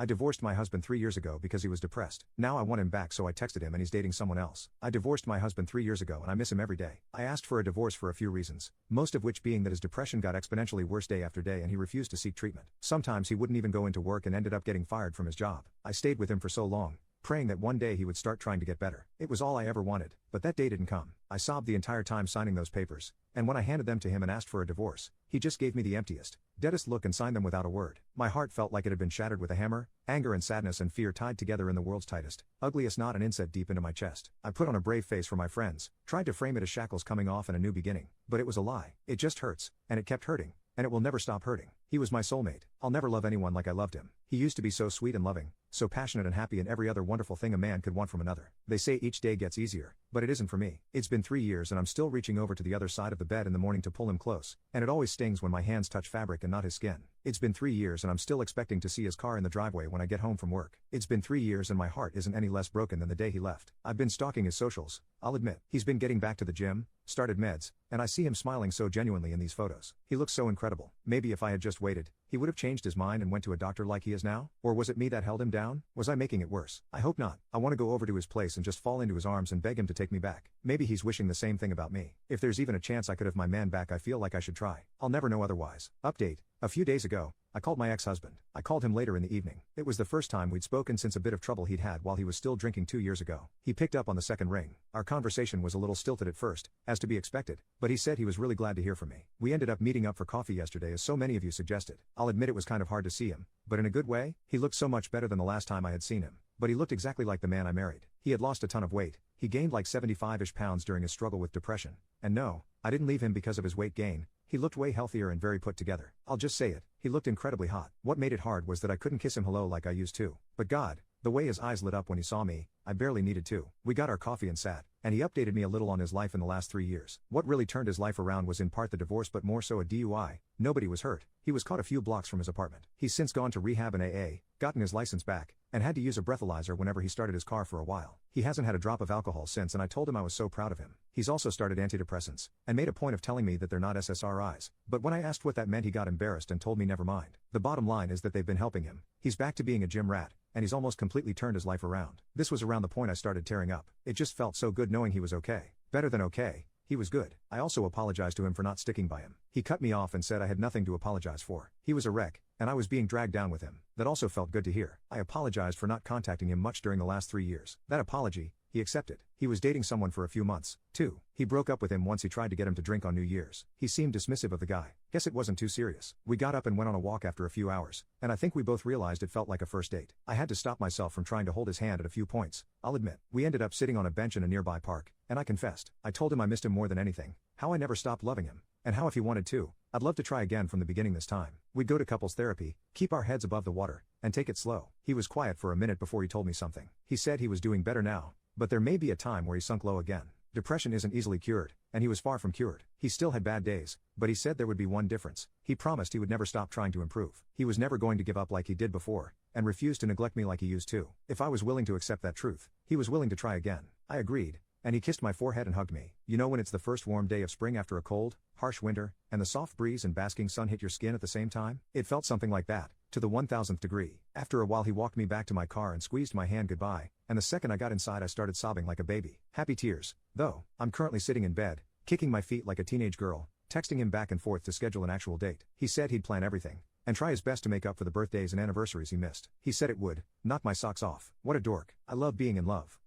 I divorced my husband 3 years ago because he was depressed. Now I want him back, so I texted him and he's dating someone else. I divorced my husband 3 years ago and I miss him every day. I asked for a divorce for a few reasons, most of which being that his depression got exponentially worse day after day and he refused to seek treatment. Sometimes he wouldn't even go into work and ended up getting fired from his job. I stayed with him for so long, praying that one day he would start trying to get better. It was all I ever wanted, but that day didn't come. I sobbed the entire time signing those papers, and when I handed them to him and asked for a divorce, he just gave me the emptiest, deadest look and signed them without a word. My heart felt like it had been shattered with a hammer, anger and sadness and fear tied together in the world's tightest, ugliest knot and inset deep into my chest. I put on a brave face for my friends, tried to frame it as shackles coming off and a new beginning, but it was a lie. It just hurts, and it kept hurting, and it will never stop hurting. He was my soulmate. I'll never love anyone like I loved him. He used to be so sweet and loving, so passionate and happy and every other wonderful thing a man could want from another. They say each day gets easier, but it isn't for me. It's been 3 years and I'm still reaching over to the other side of the bed in the morning to pull him close, and it always stings when my hands touch fabric and not his skin. It's been 3 years and I'm still expecting to see his car in the driveway when I get home from work. It's been 3 years and my heart isn't any less broken than the day he left. I've been stalking his socials, I'll admit. He's been getting back to the gym, started meds, and I see him smiling so genuinely in these photos. He looks so incredible. Maybe if I had just waited, he would have changed his mind and went to a doctor like he is now? Or was it me that held him down? Was I making it worse? I hope not. I want to go over to his place and just fall into his arms and beg him to take me back. Maybe he's wishing the same thing about me. If there's even a chance I could have my man back, I feel like I should try. I'll never know otherwise. Update. A few days ago, I called my ex-husband. I called him later in the evening. It was the first time we'd spoken since a bit of trouble he'd had while he was still drinking 2 years ago. He picked up on the second ring. Our conversation was a little stilted at first, as to be expected, but he said he was really glad to hear from me. We ended up meeting up for coffee yesterday as so many of you suggested. I'll admit it was kind of hard to see him, but in a good way. He looked so much better than the last time I had seen him, but he looked exactly like the man I married. He had lost a ton of weight. He gained like 75-ish pounds during his struggle with depression. And no, I didn't leave him because of his weight gain. He looked way healthier and very put together. I'll just say it, he looked incredibly hot. What made it hard was that I couldn't kiss him hello like I used to. But God, the way his eyes lit up when he saw me, I barely needed to. We got our coffee and sat, and he updated me a little on his life in the last 3 years. What really turned his life around was in part the divorce but more so a DUI. Nobody was hurt. He was caught a few blocks from his apartment. He's since gone to rehab and AA, gotten his license back, and had to use a breathalyzer whenever he started his car for a while. He hasn't had a drop of alcohol since, and I told him I was so proud of him. He's also started antidepressants, and made a point of telling me that they're not SSRIs. But when I asked what that meant, he got embarrassed and told me never mind. The bottom line is that they've been helping him. He's back to being a gym rat, and he's almost completely turned his life around. This was around the point I started tearing up. It just felt so good knowing he was okay. Better than okay. He was good. I also apologized to him for not sticking by him. He cut me off and said I had nothing to apologize for. He was a wreck, and I was being dragged down with him. That also felt good to hear. I apologized for not contacting him much during the last 3 years. That apology, he accepted. He was dating someone for a few months, too. He broke up with him once he tried to get him to drink on New Year's. He seemed dismissive of the guy. Guess it wasn't too serious. We got up and went on a walk after a few hours, and I think we both realized it felt like a first date. I had to stop myself from trying to hold his hand at a few points, I'll admit. We ended up sitting on a bench in a nearby park, and I confessed. I told him I missed him more than anything, how I never stopped loving him, and how if he wanted to, I'd love to try again from the beginning this time. We'd go to couples therapy, keep our heads above the water, and take it slow. He was quiet for a minute before he told me something. He said he was doing better now, but there may be a time where he sunk low again. Depression isn't easily cured, and he was far from cured. He still had bad days, but he said there would be one difference. He promised he would never stop trying to improve. He was never going to give up like he did before, and refused to neglect me like he used to. If I was willing to accept that truth, he was willing to try again. I agreed, and he kissed my forehead and hugged me. You know when it's the first warm day of spring after a cold, harsh winter, and the soft breeze and basking sun hit your skin at the same time? It felt something like that, to the 1000th degree. After a while he walked me back to my car and squeezed my hand goodbye, and the second I got inside I started sobbing like a baby. Happy tears, though. I'm currently sitting in bed, kicking my feet like a teenage girl, texting him back and forth to schedule an actual date. He said he'd plan everything, and try his best to make up for the birthdays and anniversaries he missed. He said it would knock my socks off. What a dork. I love being in love.